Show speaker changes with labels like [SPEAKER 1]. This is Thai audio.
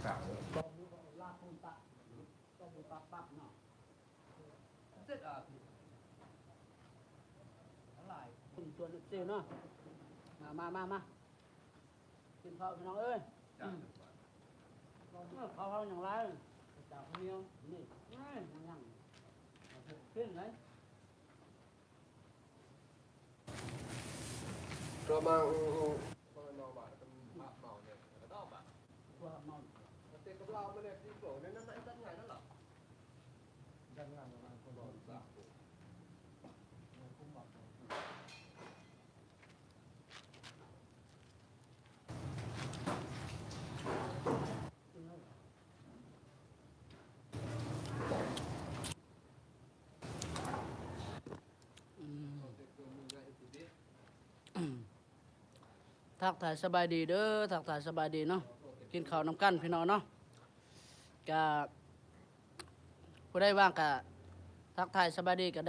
[SPEAKER 1] สาว
[SPEAKER 2] ต้มลาบปูนตักต้มปักเนาะเสร็จหลายคุณชวนเซลเนาะมากินข้าวพี่น้องเอ้ยข้าวอย่างไรจากคนเดียวนี่ยังขึ้นไหน
[SPEAKER 1] เรามาเนาบาทเป็นภาพเมาเนี่ยกระดอบอ่ะ
[SPEAKER 2] ว่านอน
[SPEAKER 1] เต็มกับเราไม่ได้ที่โผล่ในนั้นไหนตั้งไงนั่นหรอ
[SPEAKER 2] ดังงานประมาณคน
[SPEAKER 1] โดนสาว
[SPEAKER 2] คุ้มบอกทักทายสบายดีเด้อทักทายสบายดีเนาะกินข้าวน้ำกันพี่น้องเนาะกะผู้ได้ว่างกะทักทายสบายดีกะ